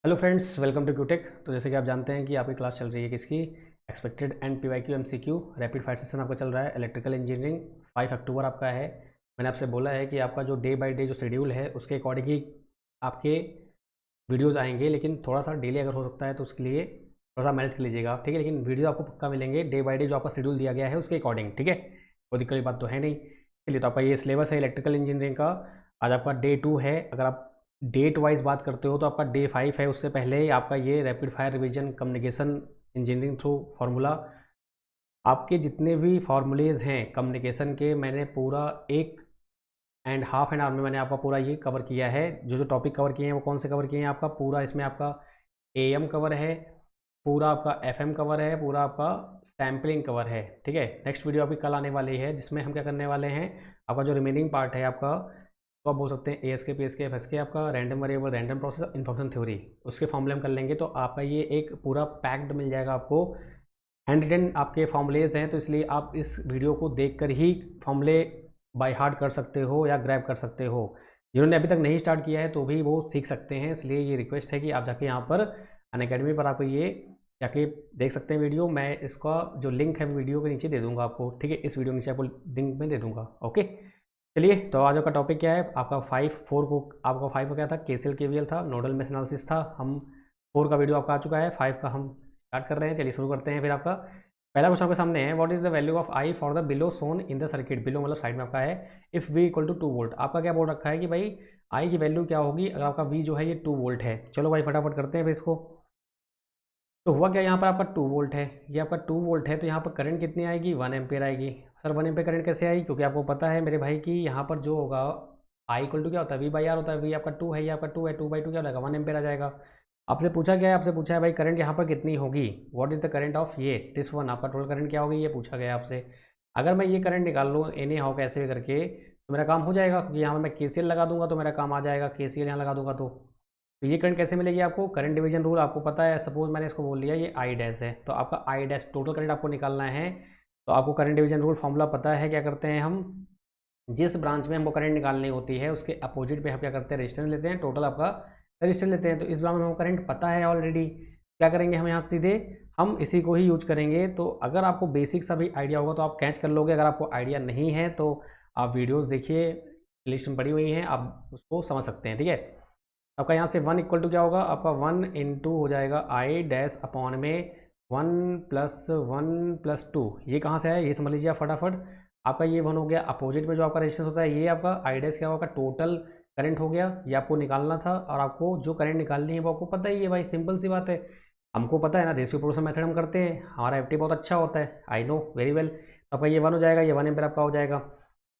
Hello friends, welcome to Qtech. तो जैसे कि आप जानते हैं कि आपकी क्लास चल रही है किसकी, expected and PYQ MCQ rapid fire session आपका चल रहा है। इलेक्ट्रिकल इंजीनियरिंग 5 अक्टूबर आपका है। मैंने आपसे बोला है कि आपका जो डे बाय डे जो शेड्यूल है उसके अकॉर्डिंग ही आपके वीडियोस आएंगे, लेकिन थोड़ा सा डिले अगर हो सकता है तो उसके लिए थोड़ा सा मैनेज कर लीजिएगा, ठीक है। लेकिन वीडियो आपको पक्का मिलेंगे डे बाय डे जो आपका शेड्यूल दिया गया है उसके अकॉर्डिंग, ठीक है। कोई दिक्कत की बात तो है नहीं। चलिए, तो आपका ये सिलेबस है इलेक्ट्रिकल इंजीनियरिंग का। आज आपका डे 2 है। अगर आप डेट वाइज बात करते हो तो आपका डे 5 है। उससे पहले आपका ये rapid fire revision communication engineering through formula, आपके जितने भी फार्मूलेज हैं कम्युनिकेशन के, मैंने पूरा 1.5 एन आवर में मैंने आपका पूरा ये कवर किया है। जो जो टॉपिक कवर किए हैं वो कौन से कवर किए हैं आपका पूरा, इसमें आपका एएम कवर है, पूरा आपका एफएम कवर है, पूरा आपका सैम्पलिंग कवर है, ठीक है। नेक्स्ट वीडियो अभी कल आने वाली है जिसमें हम क्या करने वाले हैं, आपका जो रिमेनिंग पार्ट है आपका, तो आप बोल सकते हैं एएसके पीएसके एफएसके, आपका random variable random process information theory, उसके फॉर्मूले हम कर लेंगे। तो आपका ये एक पूरा पैक्ड मिल जाएगा आपको। हैंड रिटन आपके फॉर्मूलेज हैं, तो इसलिए आप इस वीडियो को देखकर ही फॉर्मूले बाय हार्ट कर सकते हो या ग्रैब कर सकते हो। जिन्होंने अभी तक नहीं स्टार्ट किया है तो भी वो सीख सकते हैं, इसलिए ये रिक्वेस्ट है कि आप जाके यहाँ पर अनअकैडमी पर आपको ये जाके देख सकते हैं वीडियो। मैं इसका जो लिंक है वीडियो के नीचे दे दूंगा आपको, ठीक है। इस वीडियो के नीचे आपको लिंक में दे दूंगा, ओके। चलिए, तो आज का टॉपिक क्या है आपका 5 4 को, आपका 5 का क्या था, केसीएल केवीएल था, नोडल मेश एनालिसिस था। हम 4 का वीडियो आपका आ चुका है, 5 का हम स्टार्ट कर रहे हैं। चलिए शुरू करते हैं। फिर आपका पहला क्वेश्चन आपके सामने है, what is the value of I for the below shown in the circuit. Below मतलब साइड में आपका है, if V equal to 2 volt. आपका क्या बोल रखा है कि भाई आई की वैल्यू क्या होगी अगर आपका वी जो है ये 2 वोल्ट है। चलो भाई फटाफट करते हैं फिर इसको। तो हुआ क्या, यहाँ पर आपका 2 वोल्ट है, ये आपका 2 वोल्ट है, तो यहाँ पर करंट कितनी आएगी, 1 एम्पियर आएगी। सर 1 एम्पियर करंट कैसे आई, क्योंकि आपको पता है मेरे भाई कि यहाँ पर जो होगा आई इक्वल टू क्या होता है, वी बाई आर होता है। वी आपका 2 है, ये आपका 2 है, 2/2 क्या हो जाएगा, 1 एम्पियर आ जाएगा। आपसे पूछा क्या है, आपसे पूछा है भाई करंट यहाँ पर कितनी होगी, what is the current of ये दिस वन, आपका टोटल करंट क्या होगी ये पूछा गया है आपसे। अगर मैं ये करंट निकाल लूँ एनी हाउ कैसे भी करके तो मेरा काम हो जाएगा, क्योंकि यहाँ पर मैं केसीएल लगा दूंगा तो मेरा काम आ जाएगा, केसीएल यहाँ लगा दूंगा तो ये करंट कैसे मिलेगी आपको, करंट डिवीजन रूल आपको पता है। सपोज मैंने इसको बोल लिया ये आई डैश है, तो आपका आई डैश टोटल करंट आपको निकालना है। तो आपको करंट डिवीजन रूल फॉर्मूला पता है, क्या करते हैं हम, जिस ब्रांच में हमको करंट निकालनी होती है उसके अपोजिट पे हम क्या करते हैं, रेजिस्टेंस लेते हैं, टोटल आपका रेजिस्टेंस लेते हैं। तो इस ब्रांच में हमको करंट पता है ऑलरेडी, क्या करेंगे हम यहाँ सीधे हम इसी को ही यूज करेंगे। तो अगर आपको बेसिक सा भी आइडिया होगा तो आप कैच कर लोगे, अगर आपको आइडिया नहीं है तो आप वीडियोज़ देखिए, लिस्ट में पड़ी हुई हैं, आप उसको समझ सकते हैं, ठीक है। आपका यहाँ से 1 इक्वल टू क्या होगा, आपका 1 इंटू हो जाएगा आई डैश अपॉन में 1 + 1 + 2। ये कहाँ से आया ये समझ लीजिए आप फटाफट। आपका ये 1 हो गया, अपोजिट में जो आपका रेजिस्टेंस होता है ये आपका आई डैश क्या होगा, टोटल करंट हो गया। ये आपको निकालना था और आपको जो करंट निकालनी है वो आपको पता ही है भाई, सिंपल सी बात है। हमको पता है ना, रेशियो प्रोपोर्शन मेथड हम करते हैं, हमारा एफटी बहुत अच्छा होता है, आई नो वेरी वेल। तो आपका ये 1 हो जाएगा, ये 1 एम्पीयर आपका हो जाएगा।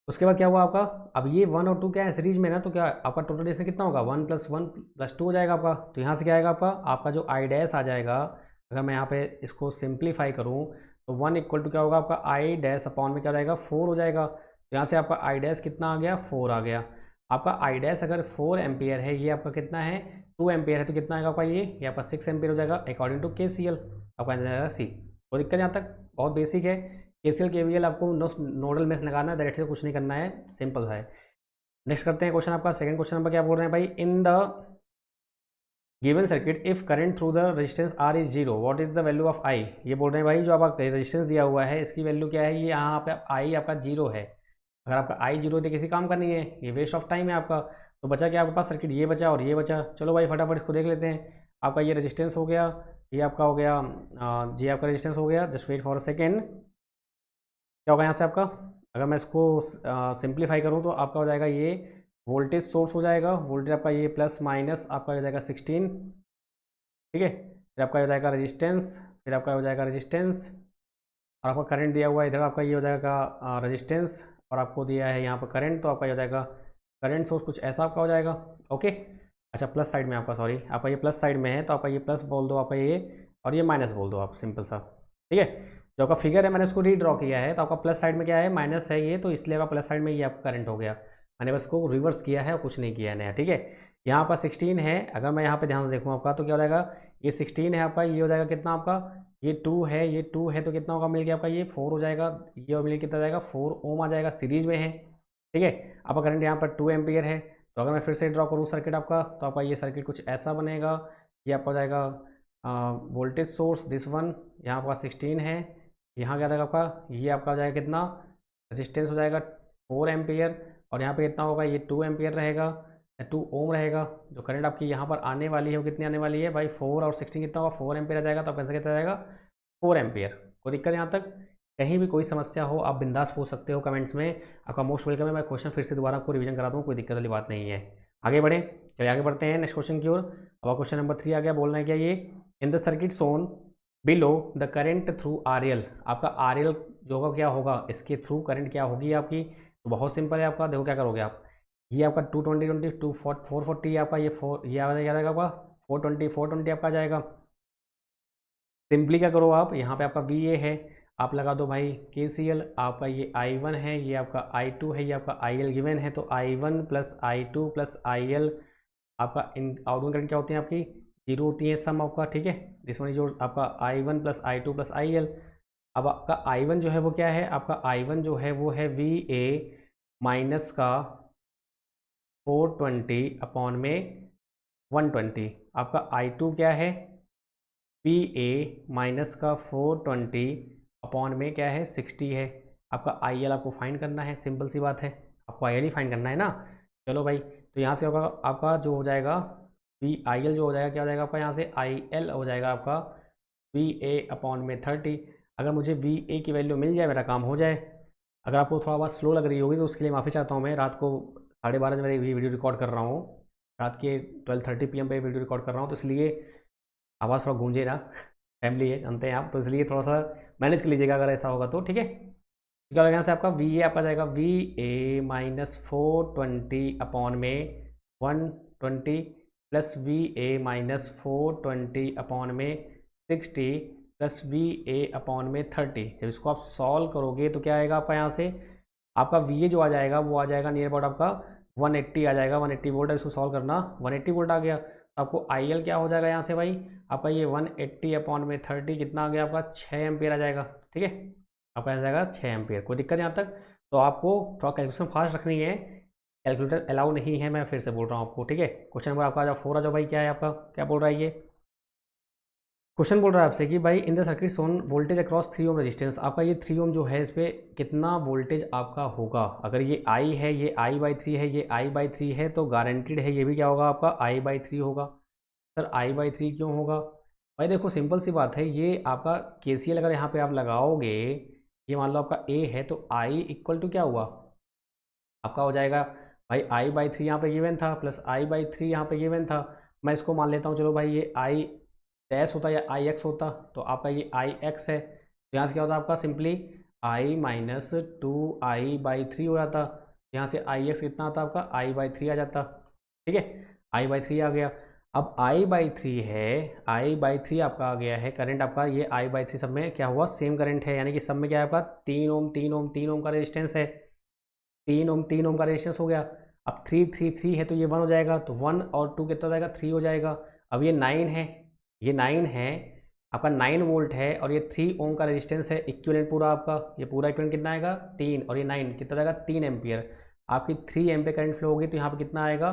उसके बाद क्या हुआ आपका, अब ये 1 और 2 क्या है सीरीज में ना, तो क्या आपका टोटल डिस्टेंस कितना होगा, 1 + 1 + 2 हो जाएगा आपका। तो यहाँ से क्या आएगा आपका जो आई डैश आ जाएगा, अगर मैं यहाँ पे इसको सिंप्लीफाई करूँ तो 1 इक्वल टू क्या होगा आपका आई डैश अपॉन में क्या हो जाएगा 4 हो जाएगा। तो यहाँ से आपका आई डैश कितना आ गया, 4 आ गया। आपका आई डैश अगर 4 एम्पियर है, ये आपका कितना है 2 एम्पियर है, तो कितना आएगा आपका ये आपका 6 एम्पियर हो जाएगा अकॉर्डिंग टू के सी एल, आपका आंसर आएगा सी। कोई दिक्कत यहाँ तक, बहुत बेसिक है। केसीएल केवीएल आपको नोडल मेश लगाना है, डायरेक्ट से कुछ नहीं करना है, सिंपल है। नेक्स्ट करते हैं क्वेश्चन आपका सेकंड क्वेश्चन नंबर, क्या बोल रहे हैं भाई, in the given circuit if current through the resistance R is zero what is the value of I. ये बोल रहे हैं भाई जो आपका रेजिस्टेंस दिया हुआ है इसकी वैल्यू क्या है, ये यहाँ पे आई आपका जीरो है। अगर आपका आई जीरो तो किसी काम का नहीं है, ये वेस्ट ऑफ टाइम है आपका। तो बचा क्या आपके पास सर्किट, ये बचा और ये बचा। चलो भाई फटाफट इसको देख लेते हैं। आपका ये रेजिस्टेंस हो गया, ये आपका हो गया, ये आपका रेजिस्टेंस हो गया। Just wait for a second, क्या होगा यहाँ से आपका, अगर मैं इसको सिंप्लीफाई करूँ तो आपका हो जाएगा ये वोल्टेज सोर्स हो जाएगा। वोल्टेज आपका ये प्लस माइनस आपका हो जाएगा 16, ठीक है। फिर आपका हो जाएगा रेजिस्टेंस, फिर आपका हो जाएगा रेजिस्टेंस, और आपका करंट दिया हुआ है इधर, आपका ये हो जाएगा रेजिस्टेंस, और आपको दिया है यहाँ पर करंट, तो आपका ये हो जाएगा करंट सोर्स कुछ ऐसा आपका हो जाएगा, ओके। अच्छा प्लस साइड में आपका, सॉरी आपका ये प्लस साइड में है तो आपका ये प्लस बोल दो आपका ये, और ये माइनस बोल दो आप, सिंपल सा, ठीक है। जो आपका फिगर है मैंने इसको रीड्रॉ किया है, तो आपका प्लस साइड में क्या है माइनस है ये, तो इसलिए आपका प्लस साइड में ये आपका करंट हो गया। मैंने बस इसको रिवर्स किया है और कुछ नहीं किया है नया, ठीक है। यहाँ पर 16 है, अगर मैं यहाँ पे ध्यान से देखूँ आपका तो क्या हो जाएगा, ये 16 है आपका, ये हो जाएगा कितना आपका, ये 2 है, ये 2 है, तो कितना होगा मिल गया आपका ये 4 हो जाएगा। ये और मिल कितना हो जाएगा 4 ओम आ जाएगा, सीरीज में है, ठीक है। आपका करंट यहाँ पर 2 एम्पियर है। तो अगर मैं फिर से ड्रॉ करूँ सर्किट आपका, तो आपका ये सर्किट कुछ ऐसा बनेगा। ये आपका हो जाएगा वोल्टेज सोर्स दिस वन, यहाँ आपका 16 है, यहाँ क्या जाएगा आपका, ये आपका हो जाएगा कितना, रजिस्टेंस हो जाएगा 4 एम्पियर, और यहाँ पे कितना होगा, ये 2 एम्पियर रहेगा, 2 ओम रहेगा। जो करंट आपकी यहाँ पर आने वाली है वो कितनी आने वाली है भाई, 4 और 16 कितना होगा, 4 एम्पियर आ जाएगा। तो आपका आंसर कितना जाएगा, 4 एम्पियर। कोई दिक्कत यहाँ तक? कहीं भी कोई समस्या हो आप बिंदास पूछ सकते हो कमेंट्स में, आपका मोस्ट वेलकम है। मैं क्वेश्चन फिर से दोबारा आपको रिवीजन करा दूँ, कोई दिक्कत वाली बात नहीं है। आगे बढ़ें, चलिए आगे बढ़ते हैं नेक्स्ट क्वेश्चन की ओर। अब क्वेश्चन नंबर 3 आ गया, बोलना है क्या ये, इन the circuit shown below the current through R L, आपका आर एल जो होगा क्या होगा, इसके थ्रू करंट क्या होगी आपकी। तो बहुत सिंपल है आपका, देखो क्या करोगे आप, ये आपका 220 टू 440 आपका ये 4, ये आ जाएगा आपका 420 आपका आ जाएगा। सिंपली क्या करो आप, यहाँ पे आपका वी ए है, आप लगा दो भाई के सी एल, आपका ये आई वन है, ये आपका आई टू है, ये आपका आई एल गिवन है, तो I one plus I two plus I L, आपका इन आउटगोइंग करंट क्या होती है आपकी, जीरो होती है सम आपका, ठीक है। जिसमें जो आपका I one plus I two plus I L, अब आपका आई वन जो है वो क्या है, आपका आई वन जो है वो है वी ए माइनस का 420 अपॉन में 120, आपका आई टू क्या है, पी ए माइनस का 420 अपॉन में क्या है 60 है। आपका आई एल आपको फाइंड करना है, सिंपल सी बात है, आपको आई एल ही फाइंड करना है ना। चलो भाई, तो यहाँ से होगा आपका जो हो जाएगा वी आई एल जो हो जाएगा क्या हो जाएगा आपका, यहाँ से आई एल हो जाएगा आपका वी ए अपॉन में 30। अगर मुझे वी ए की वैल्यू मिल जाए मेरा काम हो जाए। अगर आपको थोड़ा बहुत स्लो लग रही होगी तो उसके लिए माफ़ी चाहता हूँ। मैं रात को 12:30 बजे वीडियो रिकॉर्ड कर रहा हूँ, रात के 12:30 PM पे वीडियो रिकॉर्ड कर रहा हूँ, तो इसलिए आवाज़ थोड़ा गूंजे ना, फैमिली है जानते हैं आप, तो इसलिए थोड़ा सा मैनेज कर लीजिएगा अगर ऐसा होगा तो, ठीक है। क्या होगा यहाँ से आपका वी ए आपका जाएगा वी ए माइनस 420 अपॉन में 120 plus we A minus 420 upon में 60 प्लस वी ए अपॉन में 30। जब इसको आप सॉल्व करोगे तो क्या आएगा आपका, यहाँ से आपका वी ए जो आ जाएगा वो आ जाएगा नियर अबाउट आपका 180 आ जाएगा, 180 वोल्ट है। इसको सॉल्व करना, 180 वोल्ट आ गया, तो आपको आई एल क्या हो जाएगा यहाँ से भाई, आपका ये 180 अपॉन में 30 कितना आ गया आपका, 6 एम्पियर आ जाएगा, ठीक है। आपका आ जाएगा 6 एम्पियर। कोई दिक्कत यहाँ तक? तो आपको थोड़ा कैलकुलेशन फास्ट रखनी है, कैलकुलेटर अलाउ नहीं है, मैं फिर से बोल रहा हूँ आपको, ठीक है। क्वेश्चन नंबर आपका आ जाओ 4 आ जाओ भाई, क्या है आपका, क्या बोल रहा है ये क्वेश्चन, बोल रहा है आपसे कि भाई in the circuit Son voltage across 3 Om resistance, आपका ये 3 ओम जो है इस पर कितना वोल्टेज आपका होगा। अगर ये आई है, ये I/3 है, ये I/3 है, तो गारंटीड है ये भी क्या होगा आपका I/3 होगा। सर I/3 क्यों होगा भाई, देखो सिंपल सी बात है, ये आपका KCL अगर यहाँ पे आप लगाओगे, ये मान लो आपका A है, तो I इक्वल टू क्या हुआ आपका हो जाएगा भाई I/3 यहाँ पे गिवन था, प्लस I/3 यहाँ पे गिवन था। मैं इसको मान लेता हूँ, चलो भाई ये I डैश होता या IX होता, तो आपका ये IX है, तो यहाँ से क्या होता आपका सिंपली I माइनस 2I/3 हो जाता। यहाँ से IX कितना आता आपका I/3 आ जाता, ठीक है, I/3 आ गया। अब I/3 है, I/3 आपका आ गया है करंट आपका, ये I/3 सब में क्या हुआ, सेम करंट है, यानी कि सब में क्या है आपका 3 ओम 3 ओम 3 ओम का रेजिस्टेंस है, 3 ओम का रेजिस्टेंस हो गया। अब 3 है तो ये 1 हो जाएगा, तो 1 और 2 कितना हो जाएगा 3 हो जाएगा। अब ये 9 है, ये 9 है आपका 9 वोल्ट है, और ये 3 ओम का रेजिस्टेंस है, इक्विवेलेंट पूरा आपका, ये पूरा इक्विवेलेंट कितना आएगा 3, और ये 9 कितना जाएगा 3 एम्पियर। आपकी 3 एम्पियर करंट फ्लो होगी, तो यहाँ पे कितना आएगा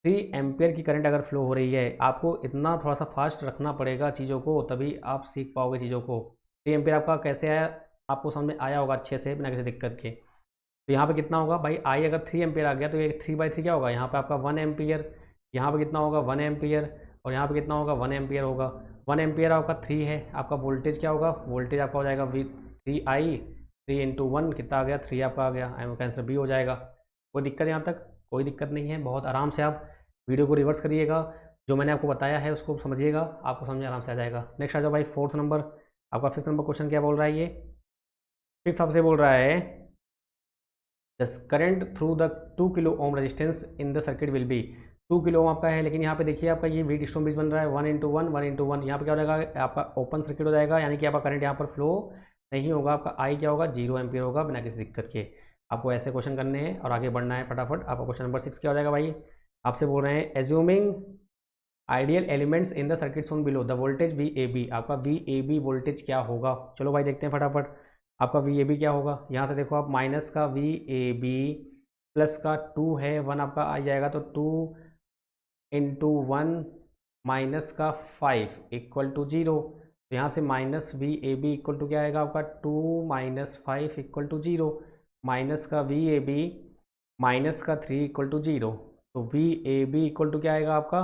3 एम्पियर की करंट अगर फ्लो हो रही है। आपको इतना थोड़ा सा फास्ट रखना पड़ेगा चीज़ों को, तभी आप सीख पाओगे चीज़ों को। 3 एम्पियर आपका कैसे आया, आपको समझ में आया होगा अच्छे से बिना किसी दिक्कत के। तो यहाँ पे कितना होगा भाई, आई अगर 3 एम्पियर आ गया, तो ये 3/3 क्या होगा, यहाँ पे आपका 1 एम्पियर, यहाँ पे कितना होगा 1 एम्पियर, और यहाँ पे कितना होगा 1 एम्पियर होगा। 1 एम्पियर आपका 3 है, आपका वोल्टेज क्या होगा, वोल्टेज आपका हो जाएगा वी 3I, 3 इंटू 1 कितना आ गया 3 आपका आ गया, आई का आंसर बी हो जाएगा। कोई दिक्कत यहाँ तक? कोई दिक्कत नहीं है, बहुत आराम से आप वीडियो को रिवर्स करिएगा, जो मैंने आपको बताया है उसको समझिएगा, आपको समझ आराम से आ जाएगा। नेक्स्ट आ जाओ भाई 4th नंबर, आपका 5th नंबर क्वेश्चन क्या बोल रहा है, ये 5th आपसे बोल रहा है the current through the 2 kilo ohm resistance in the circuit will be, 2 kilo ohm आपका है, लेकिन यहाँ पे देखिए आपका ये वीट स्टोन ब्रिज बन रहा है 1 यहाँ पे क्या हो जाएगा आपका ओपन सर्किट हो जाएगा, यानी कि आपका करंट यहाँ पर फ्लो नहीं होगा, आपका आई क्या होगा 0 एम्पियर होगा बिना किसी दिक्कत के। आपको ऐसे क्वेश्चन करने हैं और आगे बढ़ना है फटाफट। आपका क्वेश्चन नंबर 6 क्या हो जाएगा भाई, आपसे बोल रहे हैं assuming ideal elements in the circuit shown below the voltage V A B, आपका वी ए बी वोल्टेज क्या होगा। चलो भाई देखते हैं फटाफट, आपका वी ए बी क्या होगा। यहाँ से देखो आप माइनस का वी ए बी प्लस का 2 है 1 आपका आ जाएगा, तो 2 इंटू 1 माइनस का 5 इक्वल टू 0। तो यहाँ से minus V A B equal to क्या आएगा आपका 2 माइनस 5 इक्वल टू 0, माइनस का वी ए बी माइनस का 3 इक्वल टू 0। तो V A B equal to क्या आएगा आपका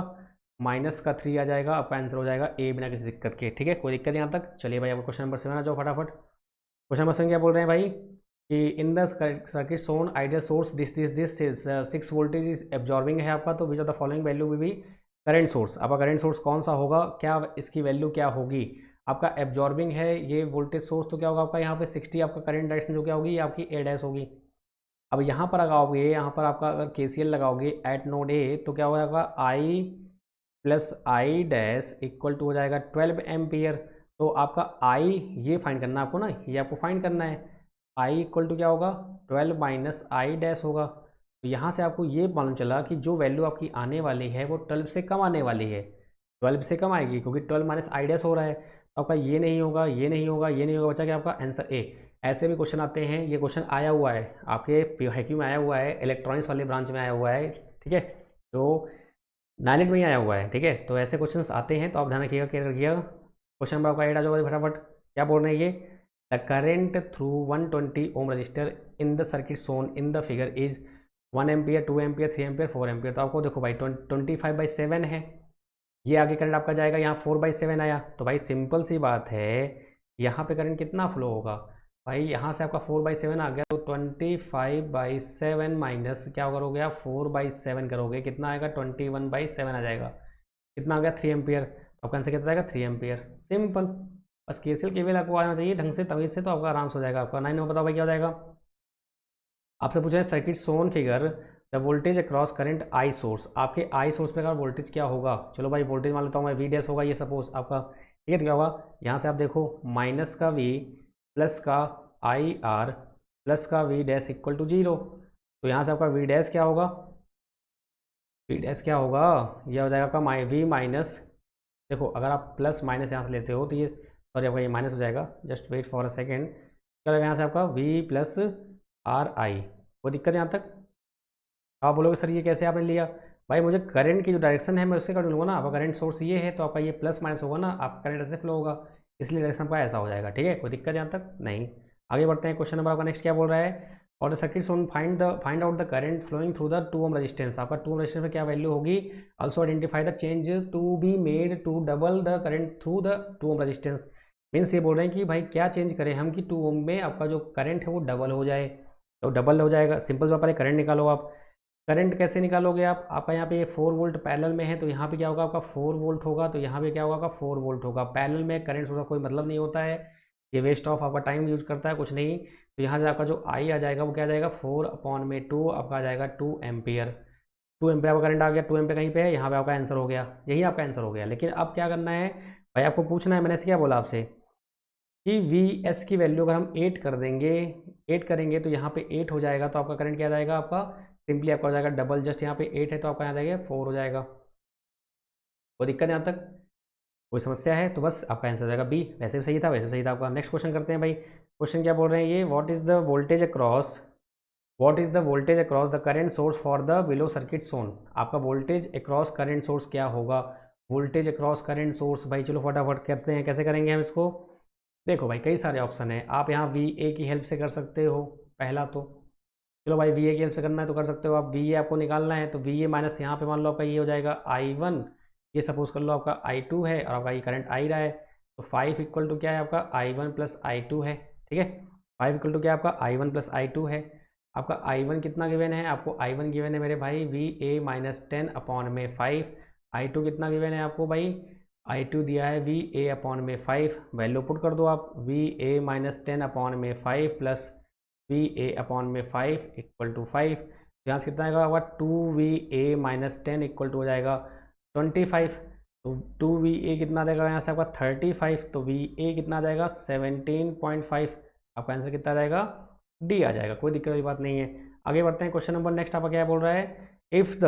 माइनस का 3 आ जाएगा। आपका आंसर हो जाएगा ए बिना किसी दिक्कत के। ठीक है, कोई दिक्कत यहाँ तक। चलिए भाई आपको क्वेश्चन नंबर 7 आ जाओ फटाफट। क्वेश्चन नंबर 7 क्या बोल रहे हैं भाई कि इन the circuit Son ideal source this 6 voltage is absorbing है आपका। तो which of the following value will be current source. आपका करंट सोर्स कौन सा होगा, क्या इसकी वैल्यू क्या होगी। आपका एब्जॉर्बिंग है ये वोल्टेज सोर्स, तो क्या होगा आपका यहाँ पे 60 आपका करंट डायरेक्शन जो क्या होगी, ये आपकी ए डैश होगी। अब यहाँ पर लगाओगे, यहाँ पर आपका अगर केसीएल लगाओगे एट नोड ए, तो क्या हो जाएगा I plus I dash equal to हो जाएगा 12 एम्पियर। तो आपका आई ये फाइंड करना है आपको ना, ये आपको फाइंड करना है। आई इक्वल टू क्या होगा 12 माइनस आई डैश होगा। तो यहाँ से आपको ये मालूम चला कि जो वैल्यू आपकी आने वाली है वो 12 से कम आने वाली है, 12 से कम आएगी, क्योंकि 12 माइनस आई डैश हो रहा है। तो आपका ये नहीं होगा, ये नहीं होगा, ये नहीं होगा, बचा क्या आपका आंसर ए। ऐसे भी क्वेश्चन आते हैं, ये क्वेश्चन आया हुआ है आपके हैक्यू में आया हुआ है, इलेक्ट्रॉनिक्स वाले ब्रांच में आया हुआ है। ठीक है, तो नाइलेट में ही आया हुआ है। ठीक है, तो ऐसे क्वेश्चंस आते हैं, तो आप ध्यान रखिएगा, केयर रखिएगा। क्वेश्चन नंबर आपका 8 आ जाओ फटाफट। क्या बोल रहे हैं ये, the current through 120 ohm resistor in the circuit shown in the figure is 1 ampere, 2 ampere, 3 ampere, 4 ampere. तो आपको देखो भाई 25/7 है, ये आगे करंट आपका जाएगा, यहाँ 4/7 आया। तो भाई सिंपल सी बात है, यहाँ पे करंट कितना फ्लो होगा भाई, यहाँ से आपका 4/7 आ गया, तो 25/7 माइनस क्या करोगे आप 4/7 करोगे, कितना आएगा 21/7 आ जाएगा। कितना आ गया 3 एम्पियर। तो आपका आंसर कितना आएगा 3 एम्पियर। सिंपल, बस केसीएल केवीएल आपको आना चाहिए ढंग से, तमीज से, तो आपका आराम से हो जाएगा। आपका 9 में बताओ भाई क्या हो जाएगा। आपसे पूछा है circuit Son figure the voltage across current I source. आपके आई सोर्स पे अगर वोल्टेज क्या होगा, चलो भाई वोल्टेज मान लेता हूँ मैं वी डैश होगा ये सपोज आपका। ठीक है, तो क्या होगा यहाँ से आप देखो माइनस का वी प्लस का आई आर प्लस का वी डैश इक्वल टू 0। तो यहाँ से आपका वी डैश क्या होगा, वी डैश क्या होगा, यह हो जाएगा आपका वी माइनस, देखो अगर आप प्लस माइनस यहाँ से लेते हो तो ये सॉरी आपका ये माइनस हो जाएगा, just wait for a second. क्या होगा यहाँ से आपका वी प्लस आर आई। कोई दिक्कत यहाँ तक। आप बोलोगे सर ये कैसे आपने लिया, भाई मुझे करंट की जो डायरेक्शन है मैं उससे कर लूँगा ना। आपका करंट सोर्स ये है, तो आपका ये प्लस माइनस होगा ना, आपका करंट ऐसे फ्लो होगा, इसलिए डायरेक्शन आपका ऐसा हो जाएगा। ठीक है, कोई दिक्कत यहाँ तक नहीं। आगे बढ़ते हैं, क्वेश्चन नंबर आपका नेक्स्ट क्या बोल रहा है, और the circuit shown find out the current flowing through the 2 ohm resistance. आपका 2 ओम रेजिस्टेंस में क्या वैल्यू होगी, also identify the change to be made to double the current through the 2 ohm resistance. Means ये बोल रहे हैं कि भाई क्या चेंज करें हम कि 2 ओम में आपका जो करंट है वो डबल हो जाए। तो डबल हो जाएगा, सिंपल सा पहले करंट निकालो आप। करंट कैसे निकालोगे आप, आपका यहाँ पे ये 4 वोल्ट पैरेलल में है, तो यहाँ पे क्या होगा आपका 4 वोल्ट होगा, तो यहाँ पे क्या होगा आपका 4 वोल्ट होगा। पैरेलल में करंट सोर्स का कोई मतलब नहीं होता है, ये वेस्ट ऑफ आपका टाइम यूज करता है, कुछ नहीं। तो यहाँ से आपका जो आई आ जाएगा वो क्या आ जाएगा 4/2 आपका आ जाएगा 2 एम्पियर। 2 एम्पियर आपका करंट आ गया, 2 एम्पियर कहीं पे है, यहाँ पे आपका आंसर हो गया, यही आपका आंसर हो गया। लेकिन अब क्या करना है भाई, आपको पूछना है, मैंने ऐसे क्या बोला आपसे कि वी एस की वैल्यू अगर हम 8 कर देंगे, 8 करेंगे तो यहाँ पे 8 हो जाएगा, तो आपका करंट क्या आ जाएगा आपका सिंपली आपका हो जाएगा डबल, जस्ट यहाँ पे 8 है तो आपका यहाँ आ जाएगा 4 हो जाएगा। कोई दिक्कत यहाँ तक, कोई समस्या है, तो बस आपका आंसर हो जाएगा बी। वैसे भी सही था, वैसे भी सही था आपका। नेक्स्ट क्वेश्चन करते हैं भाई। क्वेश्चन क्या बोल रहे हैं ये, what is the voltage across the current source for the below circuit सोन। आपका वोल्टेज अक्रॉस करंट सोर्स क्या होगा, वोल्टेज अक्रॉस करंट सोर्स। भाई चलो फटाफट करते हैं, कैसे करेंगे हम इसको। देखो भाई कई सारे ऑप्शन है, आप यहाँ वी ए की हेल्प से कर सकते हो पहला, तो चलो भाई वी ए की हेल्प से करना है तो कर सकते हो आप। वी ए आपको निकालना है, तो वी ए माइनस यहाँ पे मान लो आपका ये हो जाएगा I1, ये सपोज कर लो आपका I2 है, और आपका ये करंट आई रहा है, तो 5 इक्वल टू क्या है आपका I1 प्लस I2 है। ठीक है, 5 इक्वल टू क्या है आपका I1 प्लस I2 है। आपका I1 कितना गिवन है, आपको I1 गिवन है मेरे भाई वी ए माइनस 10/5। I2 कितना गिवन है आपको भाई, I2 दिया है वी ए अपॉन में 5, वैल्यू पुट कर दो आप, we A minus 10/5 plus V A upon में 5 इक्वल टू 5। यहाँ से कितना आएगा आपका 2VA माइनस 10 इक्वल टू हो जाएगा 25। तो 2VA कितना देगा यहाँ से आपका 35, तो VA कितना आ जाएगा 17.5। आपका आंसर कितना आ जाएगा डी आ जाएगा। कोई दिक्कत वाली बात नहीं है। आगे बढ़ते हैं, क्वेश्चन नंबर नेक्स्ट आपका क्या बोल रहा है, if the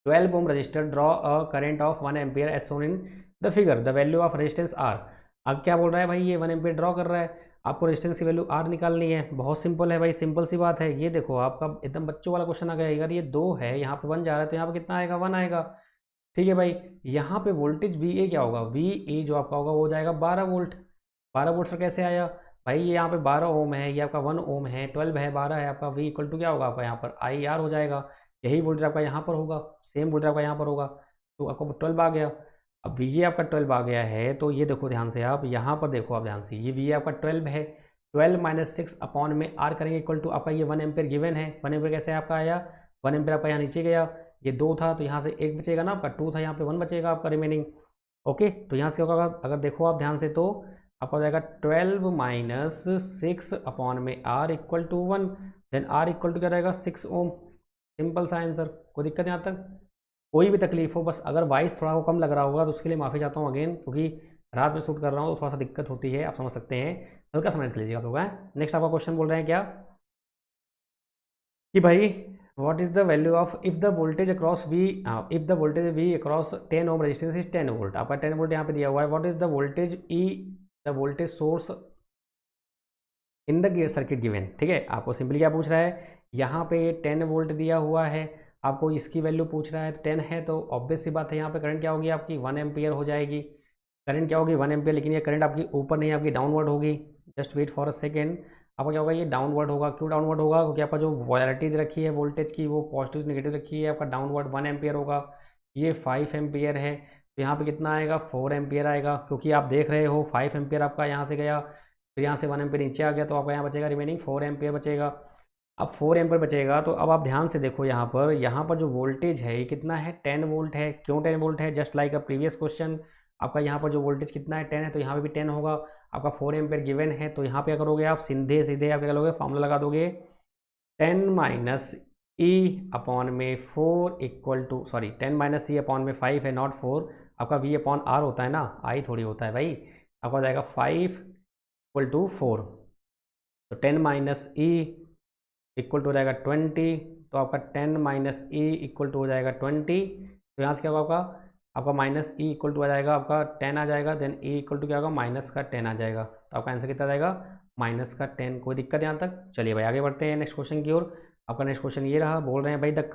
12 ohm resistor draw a current of 1 ampere as shown in the figure, the value of resistance R. अब क्या बोल रहा है भाई, ये 1 एम्पियर ड्रॉ कर रहा है, आपको रेजिस्टेंस की वैल्यू आर निकालनी है। बहुत सिंपल है भाई, सिंपल सी बात है। ये देखो आपका एकदम बच्चों वाला क्वेश्चन आ गया, अगर ये 2 है यहाँ पे 1 जा रहा है, तो यहाँ पे कितना आएगा 1 आएगा। ठीक है भाई। यहाँ पे वोल्टेज वी ए क्या होगा, वी ए जो आपका होगा वो हो जाएगा 12 वोल्ट। 12 वोल्ट से कैसे आया भाई, ये यहाँ पे 12 ओम है, ये आपका 1 ओम है, 12 है, 12 है, आपका वी इक्वल टू क्या होगा आपका यहाँ पर आई आर हो जाएगा। यही वोल्टेज आपका यहाँ पर होगा, सेम वोल्टेज आपका यहाँ पर होगा, तो आपका 12 आ गया। अब वी ए आपका 12 आ गया है, तो ये देखो ध्यान से, आप यहाँ पर देखो, आप ध्यान से, ये वी ए आपका 12 है, 12 माइनस 6 अपॉन में आर करेंगे इक्वल टू आपका ये 1 एम्पेयर गिवन है। 1 एम्पेयर कैसे आपका आया, 1 एम्पेयर आपका यहाँ नीचे गया, ये 2 था तो यहाँ से 1 बचेगा ना आपका, 2 था यहाँ पे 1 बचेगा आपका रिमेनिंग। ओके, तो यहाँ से क्या होगा, अगर देखो आप ध्यान से तो आपका हो जाएगा 12 माइनस 6 अपॉन में R equal to 1, then R equal to क्या रहेगा 6 ओम। सिंपल सा आंसर, कोई दिक्कत यहाँ तक, कोई भी तकलीफ हो, बस अगर वॉइस थोड़ा वो कम लग रहा होगा तो उसके लिए माफ़ी चाहता हूँ अगेन, क्योंकि रात में शूट कर रहा हूँ तो थोड़ा सा दिक्कत होती है, आप समझ सकते हैं, हल्का समझ लीजिएगा आप लोग हैं। नेक्स्ट आपका क्वेश्चन बोल रहे हैं क्या कि भाई what is the value of if the voltage across V, if the voltage V across 10 ohm resistance is 10 volt, आपका 10 वोल्ट यहाँ पे दिया हुआ है। What is the voltage E, the voltage source in the circuit given, ठीक है। आपको simply क्या पूछ रहा है, यहाँ पे 10 वोल्ट दिया हुआ है, आपको इसकी वैल्यू पूछ रहा है, 10 है तो ऑब्वियस सी बात है यहाँ पे करंट क्या होगी आपकी 1 एम्पियर हो जाएगी। करंट क्या होगी 1 एम्पियर, लेकिन ये करंट आपकी ऊपर नहीं आपकी डाउनवर्ड होगी। Just wait for a second, आपका क्या होगा ये डाउनवर्ड होगा। क्यों डाउनवर्ड होगा, क्योंकि आपका जो पोलैरिटी रखी है वोल्टेज की वो पॉजिटिव नेगेटिव रखी है, आपका डाउनवर्ड 1 एम्पियर होगा। ये 5 एम्पियर है, तो यहाँ पे कितना आएगा 4 एम्पियर आएगा, क्योंकि आप देख रहे हो 5 एम्पियर आपका यहाँ से गया, फिर यहाँ से 1 एम्पियर नीचे आ गया, तो आपका यहाँ बचेगा रिमेनिंग 4 एम्पियर बचेगा। अब 4 एम्पियर बचेगा, तो अब आप ध्यान से देखो यहाँ पर जो वोल्टेज है ये कितना है 10 वोल्ट है। क्यों 10 वोल्ट है, just like a previous question, आपका यहाँ पर जो वोल्टेज कितना है 10 है, तो यहाँ पे भी 10 होगा। आपका 4 एम्पियर गिवन है, तो यहाँ पे क्या करोगे आप सीधे सीधे आप क्या करोगे फॉर्मूला लगा दोगे 10 माइनस ई अपॉन में 4 equal to, sorry 10 minus E upon में 5 है नॉट 4, आपका वी अपॉन आर होता है ना, आई थोड़ी होता है भाई। आपका हो जाएगा 5 इक्वल टू 4, तो 10 माइनस ई इक्वल टू हो जाएगा 20, तो आपका 10 माइनस ई इक्वल टू हो जाएगा 20, तो यहाँ से क्या होगा आपका माइनस ई इक्वल टू आ जाएगा आपका 10 आ जाएगा, देन ई इक्वल टू क्या होगा माइनस का 10 आ जाएगा, तो आपका आंसर कितना आ जाएगा माइनस का 10। कोई दिक्कत यहाँ तक, चलिए भाई आगे बढ़ते हैं नेक्स्ट क्वेश्चन की ओर। आपका नेक्स्ट क्वेश्चन ये रहा, बोल रहे हैं भाई the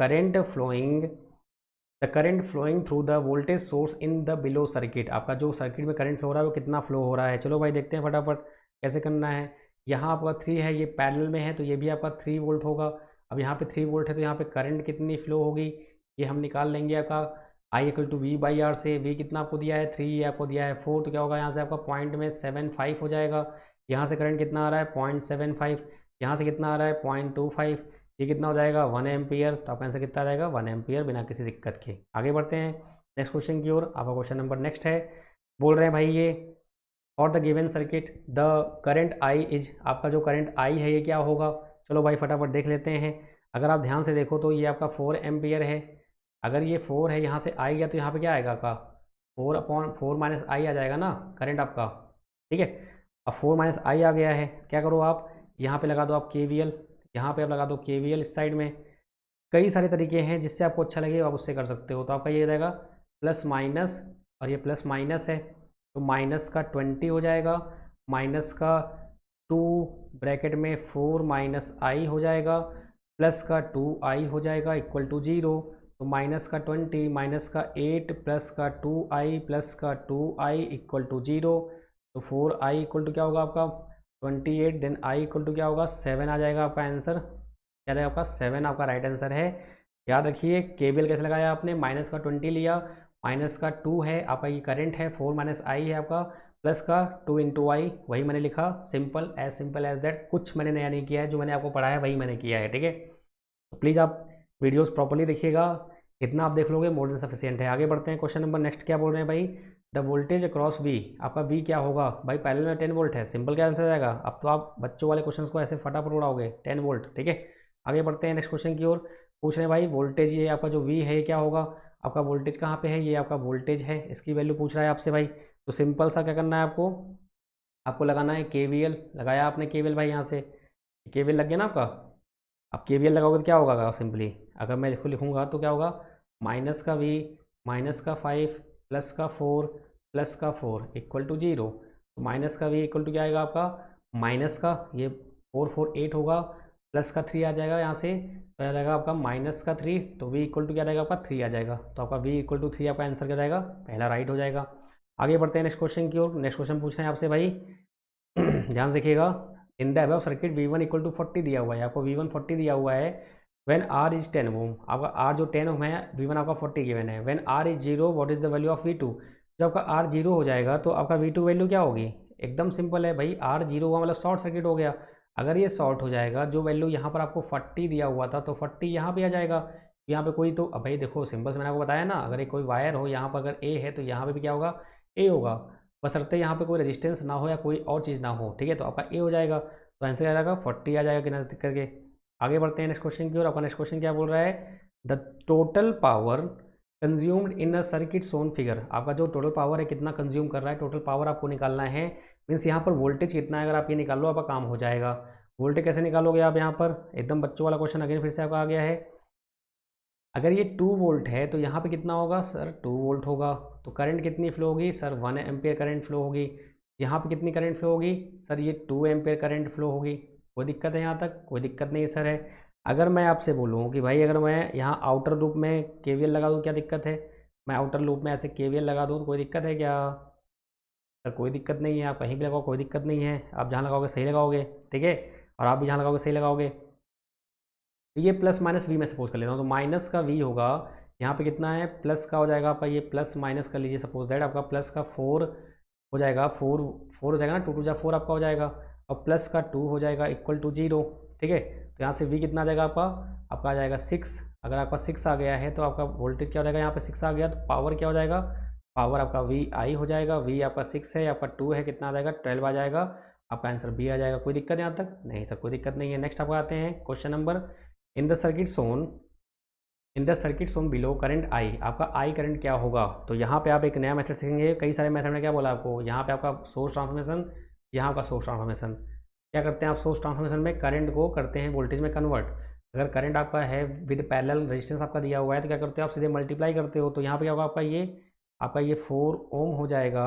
current flowing through the voltage source in the below circuit, आपका जो सर्किट में करंट फ्लो हो रहा है वो कितना फ्लो हो रहा है। चलो भाई देखते हैं फटाफट कैसे करना है। यहाँ आपका 3 है, ये पैरेलल में है, तो ये भी आपका 3 वोल्ट होगा। अब यहाँ पे 3 वोल्ट है, तो यहाँ पे करंट कितनी फ्लो होगी ये हम निकाल लेंगे। आपका I equal to V by R से, वी कितना आपको दिया है 3, ये आपको दिया है 4, तो क्या होगा यहाँ से आपका पॉइंट में 75 हो जाएगा। यहाँ से करंट कितना आ रहा है 0.75, यहाँ से कितना आ रहा है 0.25, ये कितना हो जाएगा 1 एम्पियर, तो आपका आंसर कितना रहेगा 1 एम्पियर बिना किसी दिक्कत के। आगे बढ़ते हैं नेक्स्ट क्वेश्चन की ओर। आपका क्वेश्चन नंबर नेक्स्ट है, बोल रहे हैं भाई ये और the given circuit the current I is, आपका जो करंट आई है ये क्या होगा। चलो भाई फटाफट देख लेते हैं। अगर आप ध्यान से देखो तो ये आपका 4 एम्पियर है, अगर ये 4 है यहाँ से आई गया तो यहाँ पे क्या आएगा आपका 4 अपॉन 4 माइनस आई आ जाएगा ना करंट आपका, ठीक है। अब 4 माइनस आई आ गया है, क्या करो आप यहाँ पे लगा दो आप KVL, यहाँ पे आप लगा दो KVL इस साइड में। कई सारे तरीके हैं जिससे आपको अच्छा लगे आप उससे कर सकते हो। तो आपका ये रहेगा प्लस माइनस, और ये प्लस माइनस है तो माइनस का 20 हो जाएगा, माइनस का 2 ब्रैकेट में 4 माइनस आई हो जाएगा, प्लस का 2i हो जाएगा इक्वल टू 0, तो माइनस का 20 माइनस का 8 प्लस का 2i प्लस का 2i इक्वल टू 0, तो 4i इक्वल टू क्या होगा आपका 28, देन i इक्वल टू क्या होगा 7 आ जाएगा आपका आंसर। क्या रहेगा आपका 7 आपका राइट आंसर है। याद रखिए केवीएल कैसे लगाया आपने, माइनस का 20 लिया, माइनस का 2 है आपका ये करंट है, 4 माइनस आई है आपका, प्लस का 2 इंटू आई, वही मैंने लिखा, सिंपल एज दैट, कुछ मैंने नया नहीं किया है, जो मैंने आपको पढ़ाया है वही मैंने किया है, ठीक है। तो प्लीज़ आप वीडियोस प्रॉपर्ली देखिएगा, इतना आप देख लोगे मोर देन सफिशिएंट है। आगे बढ़ते हैं क्वेश्चन नंबर नेक्स्ट, क्या बोल रहे हैं भाई द वोल्टेज अक्रॉस वी, आपका वी क्या होगा भाई, पहले में 10 वोल्ट है, सिंपल क्या आंसर जाएगा। अब तो आप बच्चों वाले क्वेश्चन को ऐसे फटाफट उड़ाओगे 10 वोल्ट, ठीक है। आगे बढ़ते हैं नेक्स्ट क्वेश्चन की ओर। पूछ रहे हैं भाई वोल्टेज ये आपका जो वी है ये क्या होगा, आपका वोल्टेज कहाँ पे है, ये आपका वोल्टेज है, इसकी वैल्यू पूछ रहा है आपसे भाई। तो सिंपल सा क्या करना है आपको लगाना है KVL, लगाया आपने KVL भाई, यहाँ से KVL लग गया ना आपका। अब KVL लगाओगे तो क्या होगा सिंपली, अगर मैं इसको लिखूँगा तो क्या होगा माइनस का V माइनस का 5 प्लस का 4 प्लस का 4 इक्वल टू 0, तो माइनस का V इक्वल टू क्या आएगा आपका माइनस का ये 4 4 8 होगा, प्लस का 3 आ जाएगा यहाँ से, तो आ जाएगा आपका माइनस का 3, तो v इक्वल टू क्या आ जाएगा आपका 3 आ जाएगा। तो आपका v इक्वल टू 3 आपका आंसर क्या जाएगा, पहला राइट हो जाएगा। आगे बढ़ते हैं नेक्स्ट क्वेश्चन की ओर। नेक्स्ट क्वेश्चन पूछ रहे हैं आपसे भाई ध्यान से देखिएगा। In the above circuit V1 equal to 40 दिया हुआ है, आपको V1 40 दिया हुआ है। व्हेन R इज 10 ओम, आपका R जो 10 ओम है, V1 आपका 40 गिवन है। When R is 0 what is the value of V2, जब आपका R 0 हो जाएगा तो आपका V2 वैल्यू क्या होगी, एकदम सिंपल है भाई, R 0 हुआ मतलब शॉर्ट सर्किट हो गया। अगर ये शॉर्ट हो जाएगा, जो वैल्यू यहाँ पर आपको 40 दिया हुआ था तो 40 यहाँ पे आ जाएगा। यहाँ पे कोई तो अब भाई देखो सिंपल से मैंने आपको बताया ना, अगर एक कोई वायर हो यहाँ पर अगर ए है तो यहाँ पे भी क्या होगा, ए होगा, बशर्ते यहाँ पे कोई रेजिस्टेंस ना हो या कोई और चीज़ ना हो, ठीक है, तो आपका ए हो जाएगा। तो आंसर आ जाएगा 40 आ जाएगा किना करके। आगे बढ़ते हैं नेक्स्ट क्वेश्चन की ओर। आपका नेक्स्ट क्वेश्चन क्या बोल रहा है, the total power consumed in a circuit Son figure, आपका जो टोटल पावर है कितना कंज्यूम कर रहा है, टोटल पावर आपको निकालना है। मीन्स यहाँ पर वोल्टेज कितना है, अगर आप ये निकाल लो आपका काम हो जाएगा। वोल्टेज कैसे निकालोगे आप, यहाँ पर एकदम बच्चों वाला क्वेश्चन अगेन फिर से आपका आ गया है। अगर ये 2 वोल्ट है तो यहाँ पे कितना होगा सर, 2 वोल्ट होगा। तो करंट कितनी फ्लो होगी सर, 1 एम्पियर करंट फ्लो होगी। यहाँ पे कितनी करंट फ्लो होगी सर, ये 2 एम्पियर करंट फ्लो होगी। कोई दिक्कत है यहाँ तक, कोई दिक्कत नहीं है सर है। अगर मैं आपसे बोलूँ कि भाई अगर मैं यहाँ आउटर लूप में केवीएल लगा दूँ, क्या दिक्कत है, मैं आउटर लूप में ऐसे केवीएल लगा दूँ तो कोई दिक्कत है क्या सर, कोई दिक्कत नहीं है। आप कहीं भी लगाओ कोई दिक्कत नहीं है, आप जहाँ लगाओगे सही लगाओगे, ठीक है, और आप भी जहाँ लगाओगे सही लगाओगे। तो ये प्लस माइनस वी मैं सपोज कर लेता हूँ, तो माइनस का वी होगा, यहाँ पे कितना है प्लस का हो जाएगा आपका, ये प्लस माइनस कर लीजिए सपोज दैट आपका प्लस का 4 हो जाएगा, 4 4 हो जाएगा ना, 2 2 जा 4 आपका हो जाएगा, और प्लस का 2 हो जाएगा इक्वल टू 0, ठीक है। तो यहाँ से वी कितना आ जाएगा आपका, आपका आ जाएगा 6। अगर आपका 6 आ गया है तो आपका वोल्टेज क्या हो जाएगा, यहाँ पे 6 आ गया तो पावर क्या हो जाएगा, पावर आपका वी आई हो जाएगा। वी आपका 6 है, आपका 2 है, कितना आ जाएगा 12 आ जाएगा, आपका आंसर बी आ जाएगा। कोई दिक्कत है यहाँ तक, नहीं सर कोई दिक्कत नहीं है। नेक्स्ट आपको आते हैं question number, in the circuit shown, in the circuit shown below current I, आपका आई करंट क्या होगा। तो यहाँ पे आप एक नया मेथड सीखेंगे, कई सारे मेथड में क्या बोला आपको, यहाँ पे आपका सोर्स ट्रांसफॉर्मेशन, यहाँ का सोर्स ट्रांसफॉर्मेशन। क्या करते हैं आप सोर्स ट्रांसफॉर्मेशन में, करंट को करते हैं वोल्टेज में कन्वर्ट। अगर करंट आपका है विद पैरेलल रेजिस्टेंस आपका दिया हुआ है तो क्या करते हो आप, सीधे मल्टीप्लाई करते हो। तो यहाँ पे क्या होगा आपका ये 4 ओम हो जाएगा,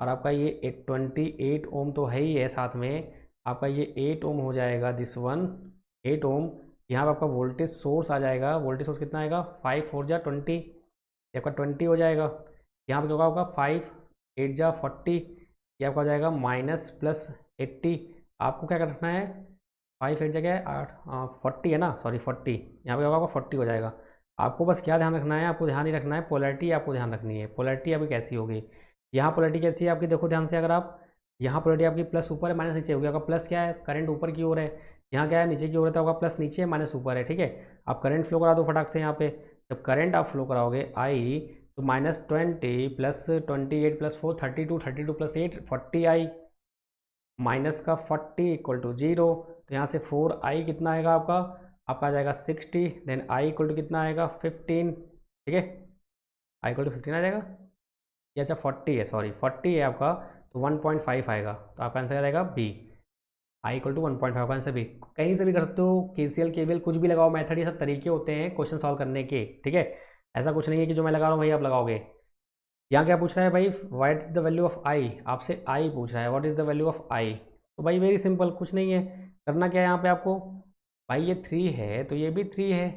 और आपका ये 28 ओम तो है ही है साथ में, आपका ये 8 ओम हो जाएगा, दिस वन 8 ओम। यहाँ पर आपका वोल्टेज सोर्स आ जाएगा, वोल्टेज सोर्स कितना आएगा 5 4 जा 20, ये आपका 20 हो जाएगा। यहाँ पर क्या होगा 5 8 जा 40, ये आपका हो जाएगा माइनस प्लस 80। आपको क्या रखना है, 5 8 जगह 8 40 है ना, सॉरी 40, यहाँ पे होगा 40 हो जाएगा। आपको बस क्या ध्यान रखना है, आपको ध्यान ही रखना है पोलैरिटी, आपको ध्यान रखनी है पोलैरिटी आपकी कैसी होगी। यहाँ पोलैरिटी कैसी है आपकी, देखो ध्यान से, अगर आप यहाँ पोलैरिटी आपकी प्लस ऊपर है माइनस नीचे होगी, आपका प्लस क्या है करंट ऊपर की ओर है, यहाँ क्या है नीचे की ओर है, तो आपका प्लस नीचे है माइनस ऊपर है, ठीक है। आप करंट फ्लो करा दो फटाक से यहाँ पे, जब करंट आप फ्लो कराओगे आई, तो -20 प्लस 28 प्लस 4 32, 32 प्लस 8 40 आई, माइनस का 40 इक्वल टू 0। तो यहाँ से 4i कितना आएगा आपका, आपका आ जाएगा 60, देन i इक्वल टू कितना आएगा 15, ठीक है, i इक्वल टू 15 आ जाएगा, ये अच्छा 40 है, सॉरी 40 है आपका, तो 1.5 आएगा, तो आपका आंसर आ जाएगा बी, i इक्वल टू 1.5 आपका आंसर बी। कहीं से भी कर सकते हो, KCL KVL कुछ भी लगाओ मेथड, ये सब तरीके होते हैं क्वेश्चन सॉल्व करने के, ठीक है। ऐसा कुछ नहीं है कि जो मैं लगा रहा हूँ भाई आप लगाओगे। यहाँ क्या पूछ रहा है भाई, what is the value of I, आपसे आई पूछ रहा है, what is the value of I. तो भाई वेरी सिंपल, कुछ नहीं है, करना क्या है यहाँ पे आपको, भाई ये 3 है तो ये भी 3 है,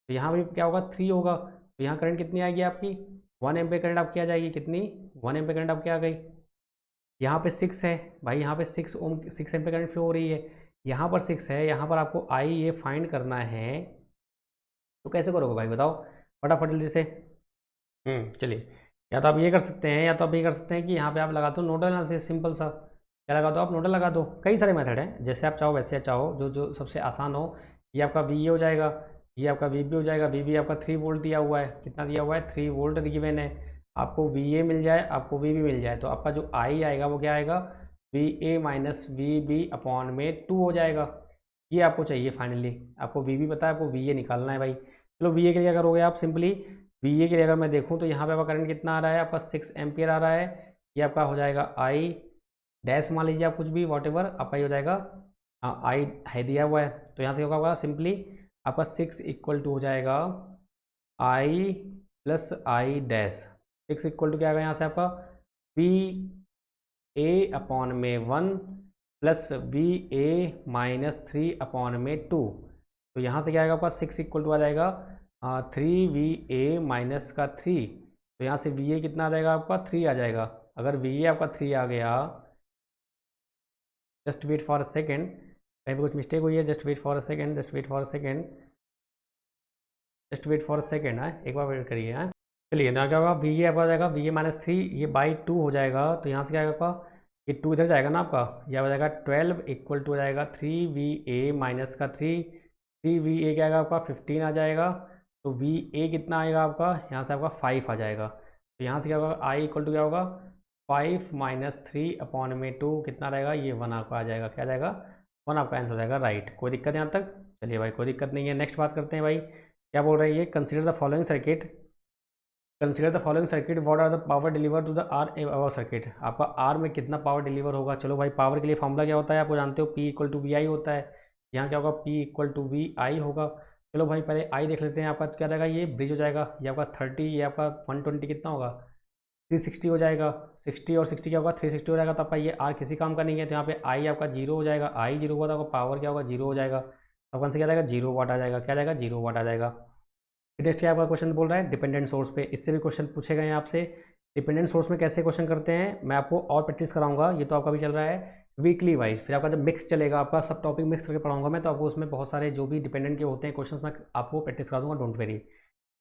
तो यहाँ भी क्या होगा 3 होगा, तो यहाँ करंट कितनी आएगी आपकी 1 एम्पियर करंट आपकी आ जाएगी, कितनी 1 एम्पियर करंट आपकी आ गई। यहाँ पे 6 है भाई, यहाँ पे 6 ओम 6 एम्पियर करंट फ्लो हो रही है, यहाँ पर 6 है, यहाँ पर आपको आई ये फाइंड करना है, तो कैसे करोगे भाई बताओ फटाफट जल्दी से। चलिए, या तो आप ये कर सकते हैं, या तो आप ये कर सकते हैं कि यहाँ पे आप लगा दो नोडल एनालिसिस, सिंपल सा, क्या लगा दो आप नोडल लगा दो। कई सारे मेथड हैं, जैसे आप चाहो वैसे चाहो, जो जो सबसे आसान हो। ये आपका वी हो जाएगा, ये आपका वी बी हो जाएगा, वी बी आपका 3 वोल्ट दिया हुआ है, कितना दिया हुआ है 3 वोल्ट गिवन है। आपको वी ए मिल जाए, आपको वी बी मिल जाए, तो आपका जो आई आएगा वो क्या आएगा, V A minus V B upon में 2 हो जाएगा। ये आपको चाहिए फाइनली, आपको वी बी पता है, आपको वी ए निकालना है भाई। चलो वी ए के लिए क्या करोगे आप, सिंपली वी ए के लिए अगर मैं देखूँ तो यहाँ पे आपका करंट कितना आ रहा है, आपका 6 एम्पियर आ रहा है, ये आपका हो जाएगा आई डैश, मान लीजिए आप कुछ भी वॉट एवर आपका ये हो जाएगा, आई है दिया हुआ है, तो यहाँ से होगा सिंपली आपका 6 इक्वल टू हो जाएगा I plus I dash. 6 equal to क्या आएगा यहाँ से आपका वी ए अपॉन में 1 प्लस वी ए माइनस 3/2। तो यहाँ से क्या आएगा आपका 6 इक्वल टू आ जाएगा 3 VA-3। तो यहाँ से VA कितना आ जाएगा आपका 3 आ जाएगा। अगर VA आपका 3 आ गया, just wait for a second, कहीं पे कुछ मिस्टेक हुई है, just wait for a second, just wait for a second, just wait for a second है, एक बार वेट करिए। हाँ चलिए, ना क्या होगा, VA आपका आ जाएगा VA-3, ये बाई 2 हो जाएगा। तो यहाँ से क्या आएगा आपका, ये 2 इधर जाएगा ना आपका, यह हो जाएगा 12 इक्वल टू हो जाएगा 3 VA-3, 3 VA क्या आएगा आपका 15 आ जाएगा। तो VA कितना आएगा आपका, यहाँ से आपका 5 आ जाएगा। तो यहाँ से क्या होगा, I इक्वल टू क्या होगा 5 माइनस 3/2 कितना रहेगा, ये 1 आपका आ जाएगा। क्या जाएगा 1 आपका आंसर हो जाएगा राइट। कोई दिक्कत यहाँ तक? चलिए भाई कोई दिक्कत नहीं है। नेक्स्ट बात करते हैं भाई, क्या बोल रहे हैं ये, consider the following circuit, consider the following circuit, what are the power deliver to the R our circuit. आपका आर में कितना पावर डिलीवर होगा। चलो भाई, पावर के लिए फॉर्मूला क्या होता है आपको जानते हो, P इक्वल टू वी आई होता है। यहाँ क्या होगा, P इक्वल टू वी आई होगा। चलो भाई पहले आई देख लेते हैं। आपका क्या रहेगा, ये ब्रिज हो जाएगा, ये आपका 30, ये आपका 120 कितना होगा 360 हो जाएगा। 60 और 60 क्या होगा 360 हो जाएगा। तो आपका ये आर किसी काम का नहीं है, तो यहाँ पे आई आपका 0 हो जाएगा। आई 0 हुआ तो आपका पावर क्या होगा 0 हो जाएगा। तो आपका आंसर क्या जाएगा 0 वाट आ जाएगा। क्या जाएगा 0 वाट आ जाएगा। फिर नेक्स्ट क्या आपका क्वेश्चन बोल रहा है डिपेंडेंट सोर्स पे, इससे भी क्वेश्चन पूछे गए हैं आपसे। डिपेंडेंट सोर्स में कैसे क्वेश्चन करते हैं मैं आपको और प्रैक्टिस कराऊंगा। ये तो आपका भी चल रहा है वीकली वाइज, फिर आपका जब मिक्स चलेगा, आपका सब टॉपिक मिक्स करके पढ़ाऊंगा मैं, तो आपको उसमें बहुत सारे जो भी डिपेंडेंट के होते हैं क्वेश्चन मैं आपको प्रैक्टिस करा दूंगा, डोंट वेरी।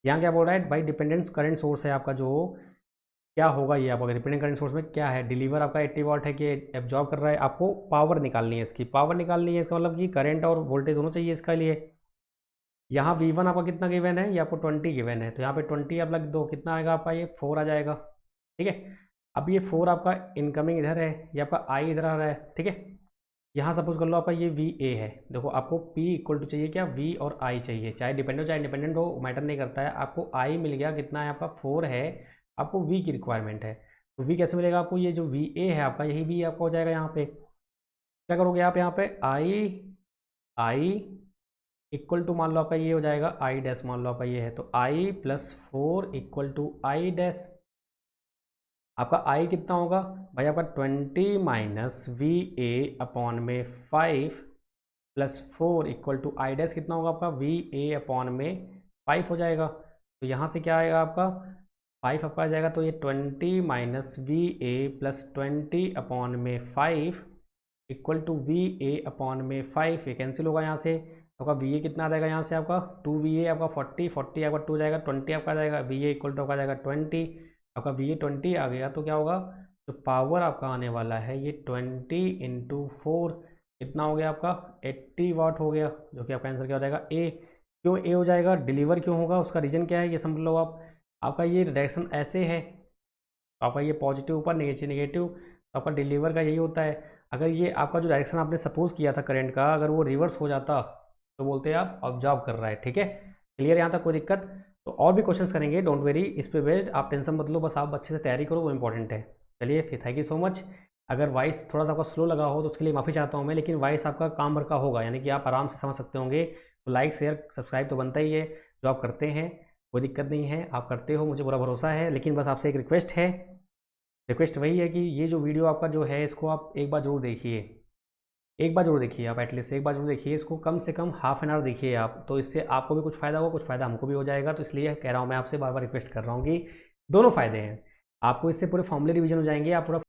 यहाँ क्या बोल रहा है भाई, डिपेंडेंट करंट सोर्स है आपका, जो क्या होगा ये आपका डिपेंडेंट करंट सोर्स में क्या है, डिलीवर आपका 80 वाट है कि एब्जॉर्ब कर रहा है। आपको पावर निकालनी है, इसकी पावर निकालनी है। इसका मतलब कि करंट और वोल्टेज दोनों चाहिए इसका लिए। यहाँ V1 आपका कितना गिवन है, ये आपको 20 गिवन है। तो यहाँ पे 20 आप लग दो, कितना आएगा आपका, ये 4 आ जाएगा। ठीक है, अब ये 4 आपका इनकमिंग इधर है, ये आपका I इधर आ रहा है। ठीक है, यहाँ सपोज कर लो आपका ये VA है। देखो आपको P इक्वल टू चाहिए क्या, V और I चाहिए, चाहे डिपेंडेंट हो चाहे इंडिपेंडेंट हो, मैटर नहीं करता है। आपको I मिल गया, कितना है आपका 4 है, आपको V की रिक्वायरमेंट है। तो V कैसे मिलेगा आपको, ये जो VA है आपका, यही V आपका हो जाएगा। यहाँ पे क्या करोगे आप, यहाँ पे I इक्वल टू मान लो आपका ये हो जाएगा I डैश, मान लो आपका ये है, तो I plus 4 equal to I dash. आपका I कितना होगा भाई, आपका 20 minus VA/5 plus 4 equal to I dash कितना होगा आपका VA/5 हो जाएगा। तो यहाँ से क्या आएगा आपका 5 आपका आ जाएगा। तो ये 20 minus VA plus 20/5 equal to VA/5, ये कैंसिल होगा यहाँ से। आपका VA कितना आ जाएगा यहाँ से आपका 2VA आपका 40, 40 आपका 2 जाएगा, 20 आपका आ जाएगा। VA इक्वल टू आपका आ जाएगा 20, आपका VA 20 आ गया। तो क्या होगा, तो पावर आपका आने वाला है ये 20 इंटू 4 कितना हो गया आपका 80 वाट हो गया, जो कि आपका आंसर क्या हो जाएगा ए। क्यों ए हो जाएगा, डिलीवर क्यों होगा, उसका रीज़न क्या है ये समझ लो आप। आपका ये डायरेक्शन ऐसे है, तो आपका ये पॉजिटिव ऊपर नेगेटिव नेगेटिव, तो आपका डिलीवर का यही होता है। अगर ये आपका जो डायरेक्शन आपने सपोज किया था करंट का, अगर वो रिवर्स हो जाता तो बोलते हैं आप ऑब्जॉर्व कर रहा है। ठीक है, क्लियर यहाँ तक, कोई दिक्कत? तो और भी क्वेश्चंस करेंगे, डोंट वेरी, इस पे बेस्ड आप टेंशन मत लो, बस आप अच्छे से तैयारी करो, वो इंपॉर्टेंट है। चलिए फिर थैंक यू सो मच। अगर वॉइस थोड़ा सा आपका स्लो लगा हो तो उसके लिए माफ़ी चाहता हूँ मैं, लेकिन वॉइस आपका काम भर का होगा, यानी कि आप आराम से समझ सकते होंगे। तो लाइक शेयर सब्सक्राइब तो बनता ही है, जो आप करते हैं कोई दिक्कत नहीं है, आप करते हो, मुझे पूरा भरोसा है। लेकिन बस आपसे एक रिक्वेस्ट है, रिक्वेस्ट वही है कि ये जो वीडियो आपका जो है, इसको आप एक बार जरूर देखिए, एक बार जरूर देखिए, आप एटलीस्ट एक बार जरूर देखिए इसको, कम से कम हाफ एन आवर देखिए आप, तो इससे आपको भी कुछ फ़ायदा होगा, कुछ फ़ायदा हमको भी हो जाएगा। तो इसलिए कह रहा हूँ मैं आपसे, बार बार रिक्वेस्ट कर रहा हूँ कि दोनों फ़ायदे हैं। आपको इससे पूरे फॉर्मूले रिवीजन हो जाएंगे, आप पूरा